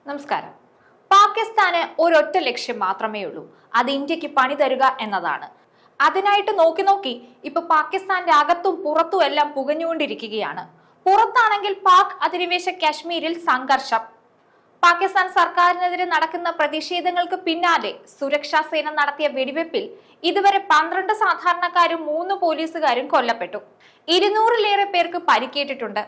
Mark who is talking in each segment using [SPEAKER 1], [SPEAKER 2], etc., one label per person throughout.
[SPEAKER 1] നമസ്കാരം. പാകിസ്ഥാന് ഒരൊറ്റ ലക്ഷ്യം മാത്രമേ ഉള്ളൂ, അത് ഇന്ത്യക്ക് പണി തരുക എന്നതാണ്. അതിനായിട്ട് നോക്കി ഇപ്പൊ പാകിസ്ഥാന്റെ അകത്തും പുറത്തും എല്ലാം പുകഞ്ഞുകൊണ്ടിരിക്കുകയാണ്. പുറത്താണെങ്കിൽ പാക് അധിനിവേശ കാശ്മീരിൽ സംഘർഷം. പാകിസ്ഥാൻ സർക്കാരിനെതിരെ നടക്കുന്ന പ്രതിഷേധങ്ങൾക്ക് പിന്നാലെ സുരക്ഷാ സേന നടത്തിയ വെടിവെപ്പിൽ ഇതുവരെ 12 സാധാരണക്കാരും 3 പോലീസുകാരും കൊല്ലപ്പെട്ടു. 200-ലേറെ പേർക്ക് പരിക്കേറ്റിട്ടുണ്ട്.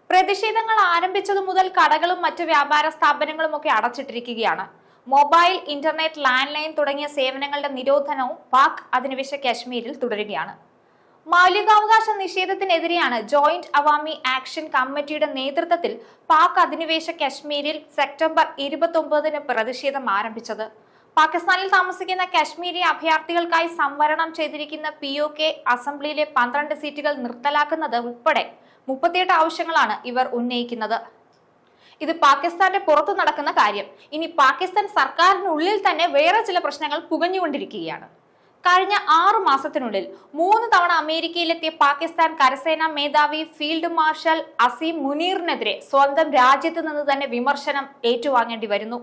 [SPEAKER 1] പ്രതിഷേധങ്ങൾ ആരംഭിച്ചതു മുതൽ കടകളും മറ്റു വ്യാപാര സ്ഥാപനങ്ങളും ഒക്കെ അടച്ചിട്ടിരിക്കുകയാണ്. മൊബൈൽ, ഇന്റർനെറ്റ്, ലാൻഡ് ലൈൻ തുടങ്ങിയ സേവനങ്ങളുടെ നിരോധനവും പാക് അധിനിവേശ കാശ്മീരിൽ തുടരുകയാണ്. മൗലികാവകാശ നിഷേധത്തിനെതിരെയാണ് ജോയിന്റ് അവാമി ആക്ഷൻ കമ്മിറ്റിയുടെ നേതൃത്വത്തിൽ പാക് അധിനിവേശ കാശ്മീരിൽ സെപ്റ്റംബർ 29-ന് പ്രതിഷേധം ആരംഭിച്ചത്. പാകിസ്ഥാനിൽ താമസിക്കുന്ന കാശ്മീരി അഭയാർത്ഥികൾക്കായി സംവരണം ചെയ്തിരിക്കുന്ന POK അസംബ്ലിയിലെ 12 സീറ്റുകൾ നിർത്തലാക്കുന്നത് ഉൾപ്പെടെ 38 ആവശ്യങ്ങളാണ് ഇവർ ഉന്നയിക്കുന്നത്. ഇത് പാകിസ്ഥാന്റെ പുറത്തു നടക്കുന്ന കാര്യം. ഇനി പാകിസ്ഥാൻ സർക്കാരിനുള്ളിൽ തന്നെ വേറെ ചില പ്രശ്നങ്ങൾ പുകഞ്ഞുകൊണ്ടിരിക്കുകയാണ്. കഴിഞ്ഞ 6 മാസത്തിനുള്ളിൽ 3 തവണ അമേരിക്കയിലെത്തിയ പാകിസ്ഥാൻ കരസേനാ മേധാവി ഫീൽഡ് മാർഷൽ അസീം മുനീറിനെതിരെ സ്വന്തം രാജ്യത്ത് നിന്ന് തന്നെ വിമർശനം ഏറ്റുവാങ്ങേണ്ടി വരുന്നു.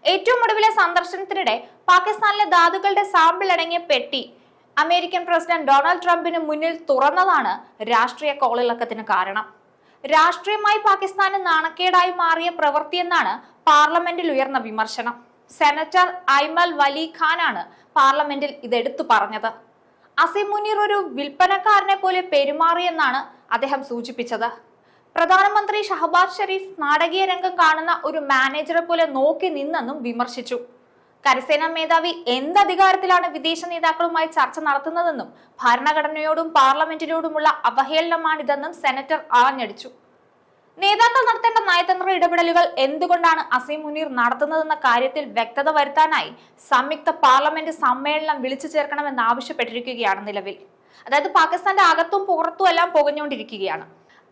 [SPEAKER 1] ഏറ്റവും ഒടുവിലെ സന്ദർശനത്തിനിടെ പാകിസ്ഥാനിലെ ധാതുക്കളുടെ സാമ്പിൾ അടങ്ങിയ പെട്ടി അമേരിക്കൻ പ്രസിഡന്റ് ഡൊണാൾഡ് ട്രംപിന് മുന്നിൽ തുറന്നതാണ് രാഷ്ട്രീയ കോളിളക്കത്തിന് കാരണം. രാഷ്ട്രീയമായി പാകിസ്ഥാന് നാണക്കേടായി മാറിയ പ്രവൃത്തിയെന്നാണ് പാർലമെന്റിൽ ഉയർന്ന വിമർശനം. സെനറ്റർ ഐമൽ വലി ഖാനാണ് പാർലമെന്റിൽ ഇതെടുത്തു പറഞ്ഞത്. അസീം മുനീർ ഒരു വിൽപ്പനക്കാരനെ പോലെ പെരുമാറിയെന്നാണ് അദ്ദേഹം സൂചിപ്പിച്ചത്. പ്രധാനമന്ത്രി ഷഹബാസ് ഷെരീഫ് നാടകീയ രംഗം കാണുന്ന ഒരു മാനേജറെ പോലെ നോക്കി നിന്നെന്നും വിമർശിച്ചു. കരസേനാ മേധാവി എന്തധികാരത്തിലാണ് വിദേശ നേതാക്കളുമായി ചർച്ച നടത്തുന്നതെന്നും ഭരണഘടനയോടും പാർലമെന്റിനോടുമുള്ള അവഹേളനമാണിതെന്നും സെനറ്റർ ആഞ്ഞടിച്ചു. നേതാക്കൾ നടത്തേണ്ട നയതന്ത്ര ഇടപെടലുകൾ എന്തുകൊണ്ടാണ് അസീം മുനീർ നടത്തുന്നതെന്ന കാര്യത്തിൽ വ്യക്തത വരുത്താനായി സംയുക്ത പാർലമെന്റ് സമ്മേളനം വിളിച്ചു ചേർക്കണമെന്ന് ആവശ്യപ്പെട്ടിരിക്കുകയാണ് നിലവിൽ. അതായത് പാകിസ്ഥാന്റെ അകത്തും പുറത്തും എല്ലാം പുകഞ്ഞുകൊണ്ടിരിക്കുകയാണ്.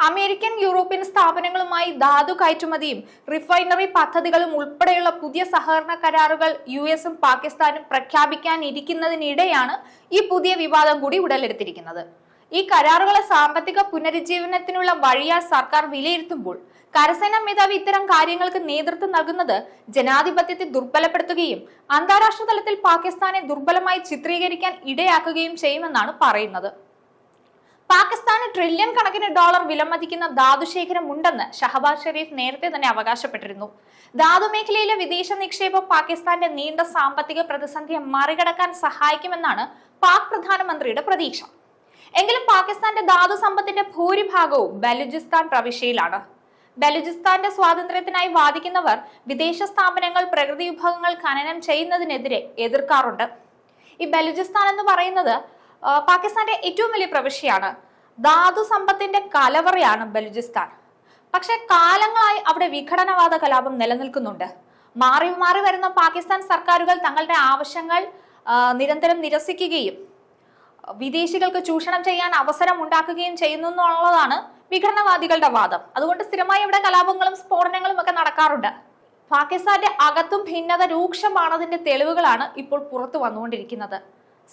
[SPEAKER 1] അമേരിക്കൻ, യൂറോപ്യൻ സ്ഥാപനങ്ങളുമായി ധാതു കയറ്റുമതിയും റിഫൈനറി പദ്ധതികളും ഉൾപ്പെടെയുള്ള പുതിയ സഹകരണ കരാറുകൾ US-ഉം പാകിസ്ഥാനും പ്രഖ്യാപിക്കാനിരിക്കുന്നതിനിടെയാണ് ഈ പുതിയ വിവാദം കൂടി ഉടലെടുത്തിരിക്കുന്നത്. ഈ കരാറുകളെ സാമ്പത്തിക പുനരുജ്ജീവനത്തിനുള്ള വഴിയായി സർക്കാർ വിലയിരുത്തുമ്പോൾ കരസേനാ മേധാവി ഇത്തരം കാര്യങ്ങൾക്ക് നേതൃത്വം നൽകുന്നത് ജനാധിപത്യത്തെ ദുർബലപ്പെടുത്തുകയും അന്താരാഷ്ട്ര തലത്തിൽ പാകിസ്ഥാനെ ദുർബലമായി ചിത്രീകരിക്കാൻ ഇടയാക്കുകയും ചെയ്യുമെന്നാണ് പറയുന്നത്. പാകിസ്ഥാന് ട്രില്യൺ കണക്കിന് ഡോളർ വിലമതിക്കുന്ന ധാതുശേഖരം ഉണ്ടെന്ന് ഷഹബാസ് ഷെരീഫ് നേരത്തെ തന്നെ അവകാശപ്പെട്ടിരുന്നു. ധാതു മേഖലയിലെ വിദേശ നിക്ഷേപം പാകിസ്ഥാന്റെ നീണ്ട സാമ്പത്തിക പ്രതിസന്ധിയെ മറികടക്കാൻ സഹായിക്കുമെന്നാണ് പാക് പ്രധാനമന്ത്രിയുടെ പ്രതീക്ഷ. എങ്കിലും പാകിസ്ഥാന്റെ ധാതു സമ്പത്തിന്റെ ഭൂരിഭാഗവും ബലൂചിസ്ഥാൻ പ്രവിശ്യയിലാണ്. ബലൂചിസ്ഥാന്റെ സ്വാതന്ത്ര്യത്തിനായി വാദിക്കുന്നവർ വിദേശ സ്ഥാപനങ്ങൾ പ്രകൃതി വിഭവങ്ങൾ ഖനനം ചെയ്യുന്നതിനെതിരെ എതിർക്കാറുണ്ട്. ഈ ബലൂചിസ്ഥാൻ എന്ന് പറയുന്നത് പാകിസ്ഥാന്റെ ഏറ്റവും വലിയ പ്രവിശ്യയാണ്. ധാതു സമ്പത്തിന്റെ കലവറയാണ് ബലൂചിസ്ഥാൻ. പക്ഷെ കാലങ്ങളായി അവിടെ വിഘടനവാദ കലാപം നിലനിൽക്കുന്നുണ്ട്. മാറി മാറി വരുന്ന പാകിസ്ഥാൻ സർക്കാരുകൾ തങ്ങളുടെ ആവശ്യങ്ങൾ നിരന്തരം നിരസിക്കുകയും വിദേശികൾക്ക് ചൂഷണം ചെയ്യാൻ അവസരം ഉണ്ടാക്കുകയും ചെയ്യുന്നു എന്നുള്ളതാണ് വിഘടനവാദികളുടെ വാദം. അതുകൊണ്ട് സ്ഥിരമായി ഇവിടെ കലാപങ്ങളും സ്ഫോടനങ്ങളും ഒക്കെ നടക്കാറുണ്ട്. പാകിസ്ഥാന്റെ അകത്തും ഭിന്നത രൂക്ഷമാണതിന്റെ തെളിവുകളാണ് ഇപ്പോൾ പുറത്തു വന്നുകൊണ്ടിരിക്കുന്നത്.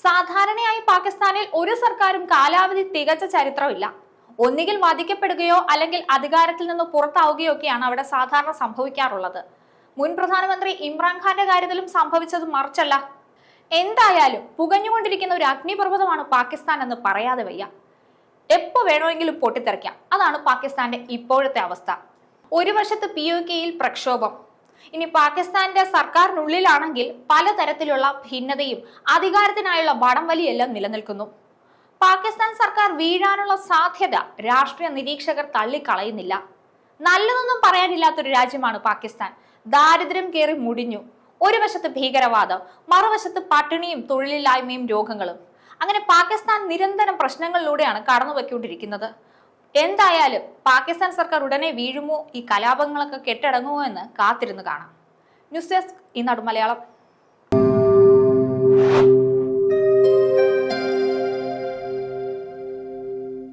[SPEAKER 1] സാധാരണയായി പാകിസ്ഥാനിൽ ഒരു സർക്കാരും കാലാവധി തികച്ച ചരിത്രമില്ല. ഒന്നുകിൽ വധിക്കപ്പെടുകയോ അല്ലെങ്കിൽ അധികാരത്തിൽ നിന്ന് പുറത്താവുകയോ ഒക്കെയാണ് അവിടെ സാധാരണ സംഭവിക്കാറുള്ളത്. മുൻ പ്രധാനമന്ത്രി ഇമ്രാൻഖാന്റെ കാര്യത്തിലും സംഭവിച്ചത് മറിച്ചല്ല. എന്തായാലും പുകഞ്ഞുകൊണ്ടിരിക്കുന്ന ഒരു അഗ്നിപർവ്വതമാണ് പാകിസ്ഥാൻ എന്ന് പറയാതെ വയ്യ. എപ്പോ വേണമെങ്കിലും പൊട്ടിത്തെറിക്കാം. അതാണ് പാകിസ്ഥാന്റെ ഇപ്പോഴത്തെ അവസ്ഥ. ഒരു വശത്ത് POKയിൽ പ്രക്ഷോഭം. ഇനി പാകിസ്ഥാന്റെ സർക്കാരിനുള്ളിലാണെങ്കിൽ പലതരത്തിലുള്ള ഭിന്നതയും അധികാരത്തിനായുള്ള വടംവലിയെല്ലാം നിലനിൽക്കുന്നു. പാകിസ്ഥാൻ സർക്കാർ വീഴാനുള്ള സാധ്യത രാഷ്ട്രീയ നിരീക്ഷകർ തള്ളിക്കളയുന്നില്ല. നല്ലതൊന്നും പറയാനില്ലാത്തൊരു രാജ്യമാണ് പാകിസ്ഥാൻ. ദാരിദ്ര്യം കേറി മുടിഞ്ഞു. ഒരു വശത്ത് ഭീകരവാദം, മറുവശത്ത് പട്ടിണിയും തൊഴിലില്ലായ്മയും രോഗങ്ങളും. അങ്ങനെ പാകിസ്ഥാൻ നിരന്തരം പ്രശ്നങ്ങളിലൂടെയാണ് കടന്നുപോയിക്കൊണ്ടിരിക്കുന്നത്. എന്തായാലും പാകിസ്ഥാൻ സർക്കാർ ഉടനെ വീഴുമോ, ഈ കലാപങ്ങളൊക്കെ കെട്ടടങ്ങുമോ എന്ന് കാത്തിരുന്ന് കാണാം. ന്യൂസ് ഡെസ്ക് ഈനാട് മലയാളം.